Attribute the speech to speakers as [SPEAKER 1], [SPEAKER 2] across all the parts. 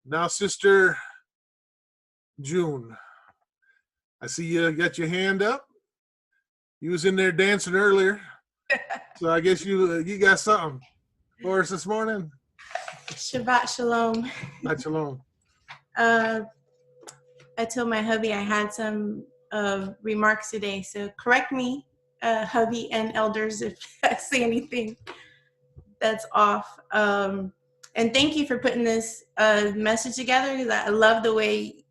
[SPEAKER 1] Now, Sister June, I see you got your hand up. You was in there dancing earlier, so I guess you got something for us this morning.
[SPEAKER 2] Shabbat shalom.
[SPEAKER 1] Shabbat shalom.
[SPEAKER 2] I told my hubby I had some remarks today, so correct me, hubby and elders, if I say anything that's off. And thank you for putting this message together, because I love the way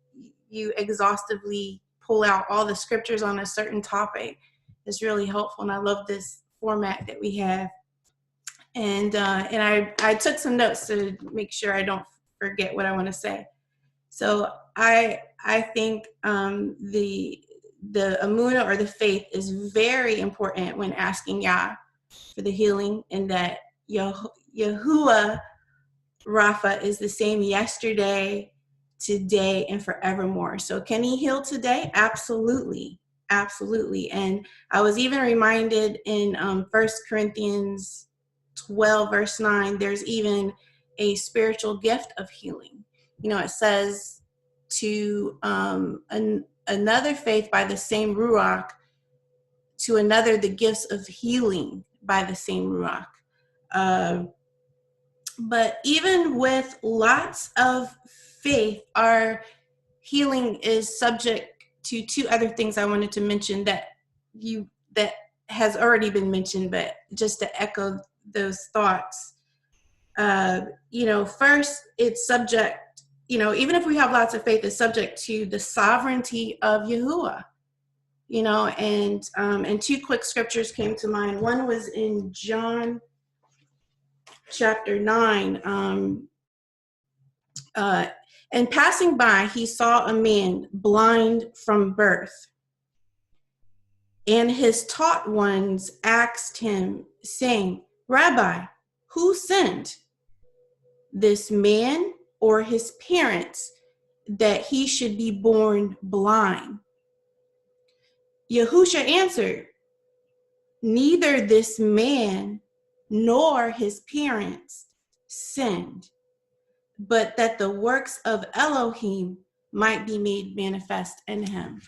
[SPEAKER 2] you exhaustively pull out all the scriptures on a certain topic. It's really helpful, and I love this format that we have. And I took some notes to make sure I don't forget what I want to say. So I think the emunah, or the faith, is very important when asking Yah for the healing, and that Yahuwah Rapha is the same yesterday, today, and forevermore. So can he heal today? Absolutely. Absolutely. And I was even reminded in 1 Corinthians 12, verse 9, there's even a spiritual gift of healing. You know, it says to another faith by the same Ruach, to another the gifts of healing by the same Ruach. But even with lots of faith, our healing is subject to two other things I wanted to mention that has already been mentioned, but just to echo those thoughts. First, it's subject, even if we have lots of faith, it's subject to the sovereignty of Yahuwah. And two quick scriptures came to mind. One was in John chapter 9. And passing by, he saw a man blind from birth. And his taught ones asked him, saying, Rabbi, who sinned, this man or his parents, that he should be born blind? Yahusha answered, neither this man nor his parents sinned, but that the works of Elohim might be made manifest in him.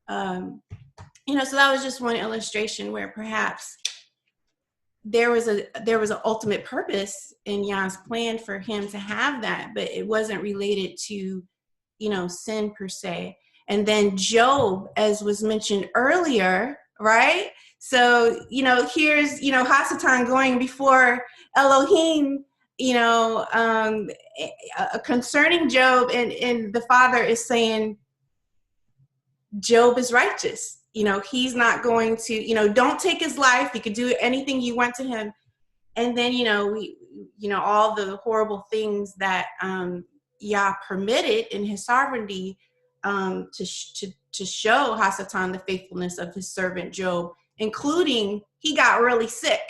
[SPEAKER 2] So that was just one illustration where perhaps there was an ultimate purpose in Yah's plan for him to have that, but it wasn't related to, sin per se. And then Job, as was mentioned earlier, right? So, here's, Hasatan going before Elohim, concerning Job, and the Father is saying, Job is righteous. He's not going to, don't take his life. You could do anything you want to him. And then, all the horrible things that Yah permitted in his sovereignty to show Hasatan the faithfulness of his servant Job, including he got really sick,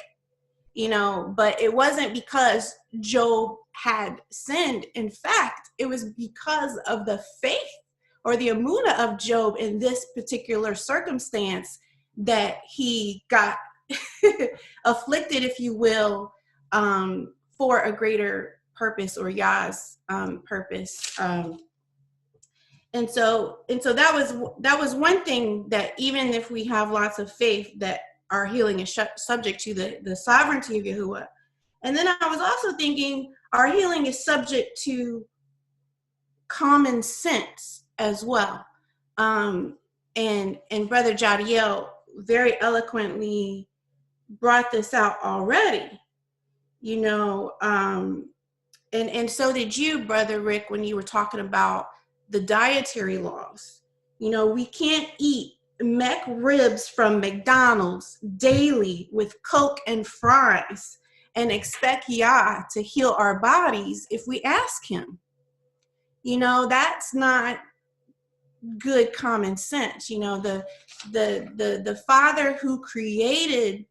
[SPEAKER 2] but it wasn't because Job had sinned. In fact, it was because of the faith or the emunah of Job in this particular circumstance that he got afflicted, if you will, for a greater purpose, or Yah's purpose. And so that was one thing, that even if we have lots of faith, that our healing is subject to the sovereignty of Yahuwah. And then I was also thinking our healing is subject to common sense as well. And Brother Jadiel very eloquently brought this out already, and so did you, Brother Rick, when you were talking about the dietary laws. We can't eat mech ribs from McDonald's daily with Coke and fries and expect Yah to heal our bodies if we ask him. That's not good common sense. The Father who created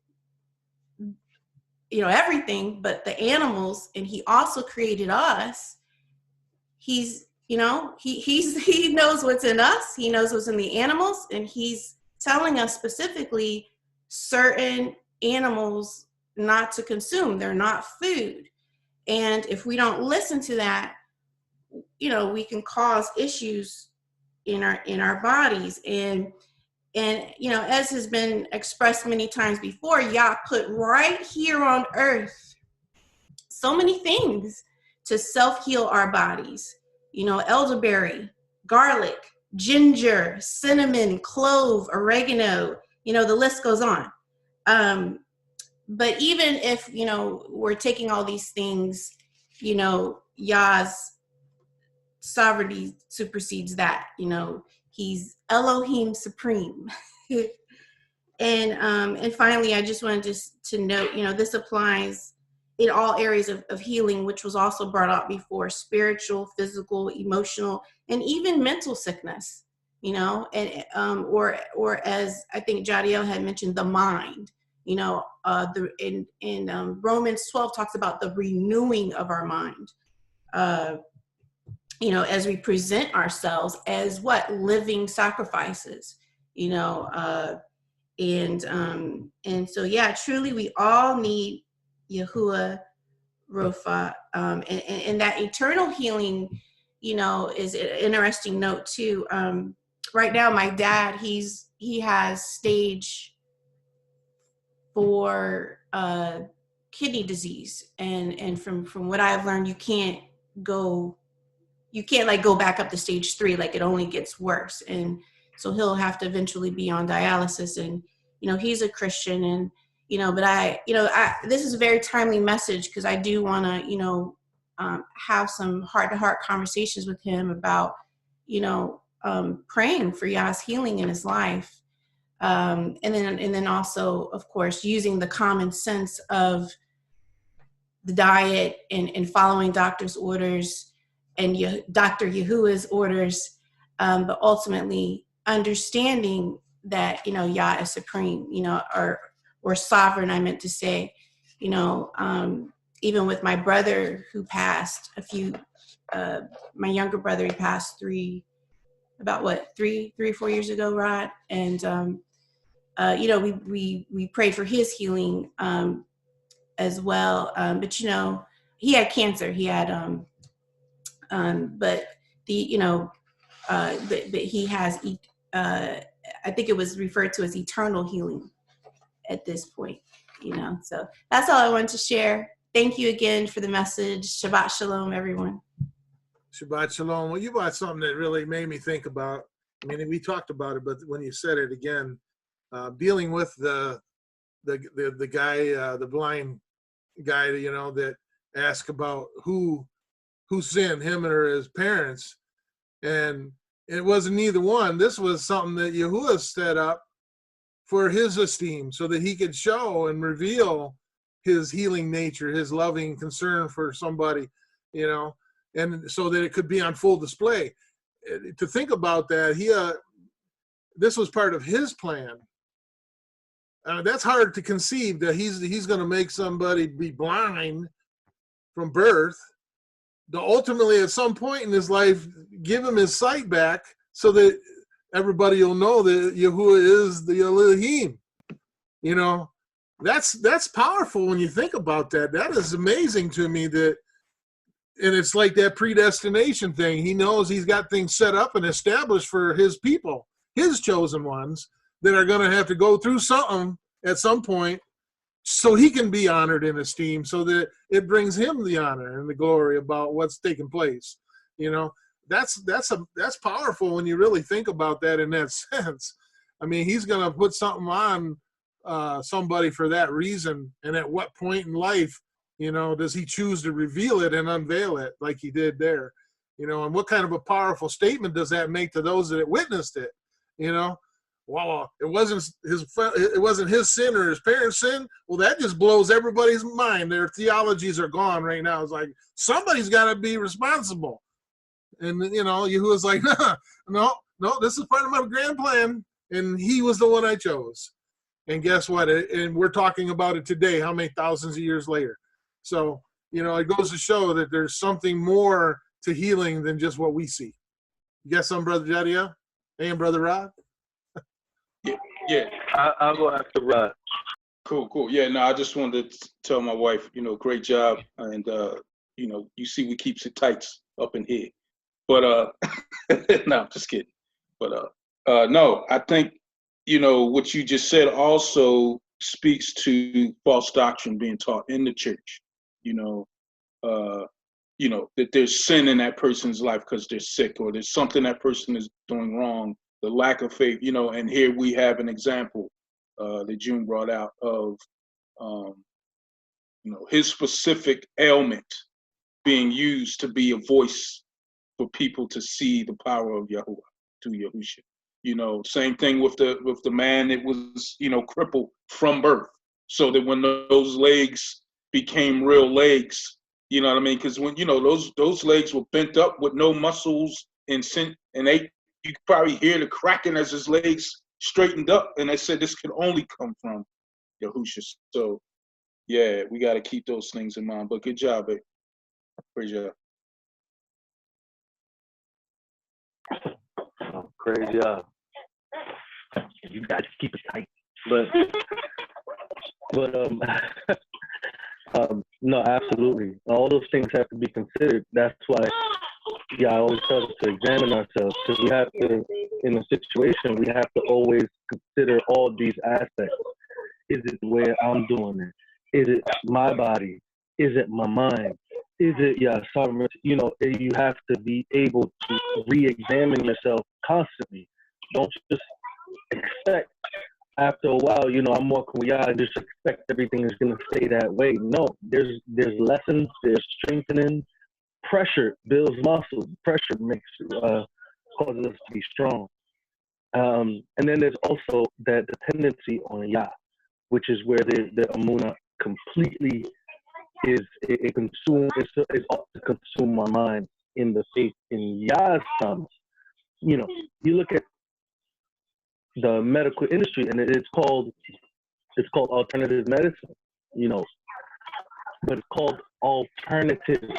[SPEAKER 2] everything but the animals, and he also created us. He knows what's in us. He knows what's in the animals, and he's telling us specifically certain animals not to consume. They're not food. And if we don't listen to that, we can cause issues in our bodies. And as has been expressed many times before, Yah put right here on earth so many things to self-heal our bodies. Elderberry, garlic, ginger, cinnamon, clove, oregano, the list goes on. But even if, we're taking all these things, Yah's sovereignty supersedes that. He's Elohim supreme. And finally, I just wanted to note, this applies in all areas of healing, which was also brought up before: spiritual, physical, emotional, and even mental sickness, and or as I think Jadiel had mentioned, the mind. In Romans 12 talks about the renewing of our mind. As we present ourselves as living sacrifices. And so, yeah, truly, we all need Yahuwah Rapha, and that eternal healing, is an interesting note too. Right now, my dad, he has stage 4 kidney disease, and from what I've learned, you can't go back up to stage 3. Like, it only gets worse, and so he'll have to eventually be on dialysis. And he's a Christian, and but this is a very timely message, because I do want to have some heart-to-heart conversations with him about praying for Yah's healing in his life, and then also, of course, using the common sense of the diet and following doctor's orders and Dr. Yahuwah's orders, but ultimately understanding that Yah is supreme, or sovereign. I meant to say, even with my brother who passed my younger brother, he passed 3 or 4 years ago, Rod, and we prayed for his healing as well, but he had cancer. He had but he has I think it was referred to as eternal healing at this point. So that's all I wanted to share. Thank you again for the message. Shabbat shalom, everyone.
[SPEAKER 1] Shabbat shalom. Well, you brought something that really made me think about. I mean, we talked about it, but when you said it again, dealing with the guy, the blind guy, that asked about who sinned, him or his parents, and it wasn't neither one. This was something that Yahuwah set up for his esteem, so that he could show and reveal his healing nature, his loving concern for somebody, and so that it could be on full display. To think about that, this was part of his plan. That's hard to conceive, that he's going to make somebody be blind from birth, to ultimately at some point in his life give him his sight back, so that everybody will know that Yahuwah is the Elohim. That's powerful when you think about that. That is amazing to me. And it's like that predestination thing. He knows he's got things set up and established for his people, his chosen ones, that are going to have to go through something at some point, so he can be honored and esteemed, so that it brings him the honor and the glory about what's taking place. That's powerful when you really think about that in that sense. I mean, he's going to put something on somebody for that reason, and at what point in life, does he choose to reveal it and unveil it like he did there? And what kind of a powerful statement does that make to those that witnessed it? Well, it wasn't his sin or his parents' sin. Well, that just blows everybody's mind. Their theologies are gone right now. It's like, somebody's got to be responsible. And Yahuwah's like, no, this is part of my grand plan, and he was the one I chose. And guess what? And we're talking about it today, how many thousands of years later. So, it goes to show that there's something more to healing than just what we see. You got some, Brother Jadiel? And Brother Rod?
[SPEAKER 3] Yeah. I'll go after Rod. Cool. Yeah, no, I just wanted to tell my wife, great job. And, you see we keeps it tight up in here. But no, I'm just kidding. But no, I think, you know, what you just said also speaks to false doctrine being taught in the church. You know, that there's sin in that person's life because they're sick, or there's something that person is doing wrong, the lack of faith, you know. And here we have an example that June brought out of, you know, his specific ailment being used to be a voice for people to see the power of Yahuwah, to Yahusha. You know, same thing with the man that was, you know, crippled from birth, so that when those legs became real legs, you know what I mean? Because when, you know, those legs were bent up with no muscles and they, you could probably hear the cracking as his legs straightened up, and they said this could only come from Yahusha. So yeah, we got to keep those things in mind. But good job, babe. Great job.
[SPEAKER 4] Oh, great job. You guys keep it tight. But no, absolutely. All those things have to be considered. That's why, yeah, I always tell us to examine ourselves, because we have to, in a situation, we have to always consider all these aspects. Is it the way I'm doing it? Is it my body? Is it my mind? Is it, yeah, sovereign? You know, you have to be able to re-examine yourself constantly. Don't just expect after a while, you know, I'm walking with y'all and just expect everything is going to stay that way. No, there's lessons, there's strengthening. Pressure builds muscle. Pressure makes causes us to be strong. And then there's also that dependency on Yah, which is where the Amuna completely it ought to consume my mind in the faith in Yah's terms. You know, you look at the medical industry, and it's called alternative medicine, you know, but it's called alternative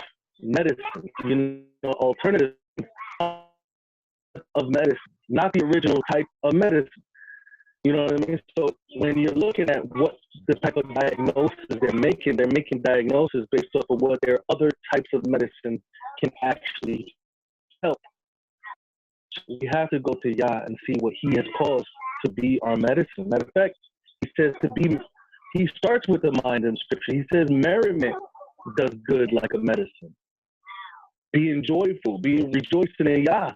[SPEAKER 4] medicine. You know, alternative of medicine, not the original type of medicine. You know what I mean? So when you're looking at what the type of diagnosis they're making diagnosis based off of what their other types of medicine can actually help. We have to go to Yah and see what He has caused to be our medicine. Matter of fact, He says He starts with the mind in Scripture. He says merriment does good like a medicine. Being joyful, being rejoicing in Yah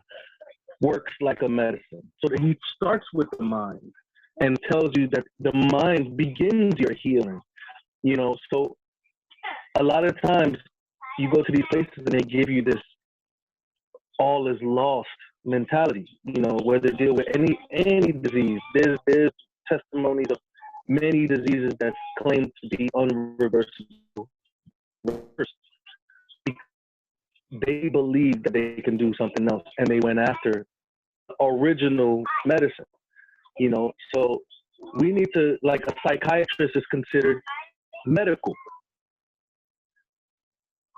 [SPEAKER 4] works like a medicine. So that He starts with the mind and tells you that the mind begins your healing. You know, so a lot of times you go to these places and they give you this all is lost mentality, you know, where they deal with any disease. There's testimonies of many diseases that claim to be unreversible. They believe that they can do something else, and they went after original medicine, you know. So we need to, like a psychiatrist is considered medical.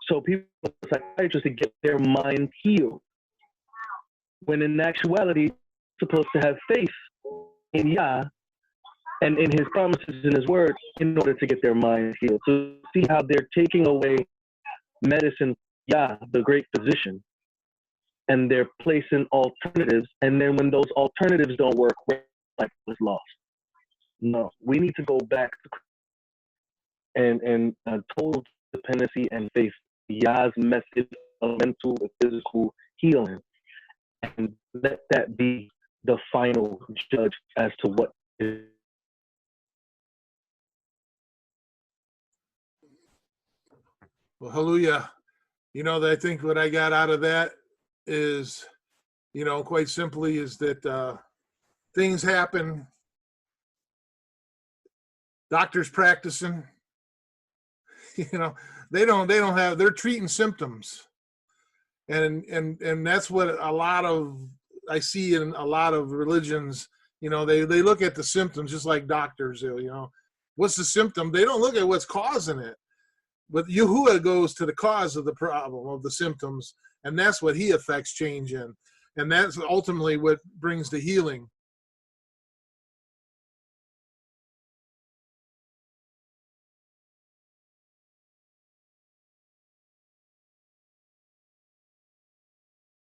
[SPEAKER 4] So people, psychiatrists, to get their mind healed, when in actuality, they're supposed to have faith in Yah and in His promises in His word in order to get their mind healed. So see how they're taking away medicine, Yah, the great physician, and they're placing alternatives. And then when those alternatives don't work, like was lost. No, we need to go back and total dependency and faith, Yah's message of mental and physical healing, and let that be the final judge as to what is.
[SPEAKER 1] Well, hallelujah. You know, I think what I got out of that is, you know, quite simply is that things happen. Doctors practicing, you know, they're treating symptoms. And that's what I see in a lot of religions. You know, they look at the symptoms just like doctors do. You know, what's the symptom? They don't look at what's causing it. But Yahuwah goes to the cause of the problem, of the symptoms, and that's what He affects change in. And that's ultimately what brings the healing.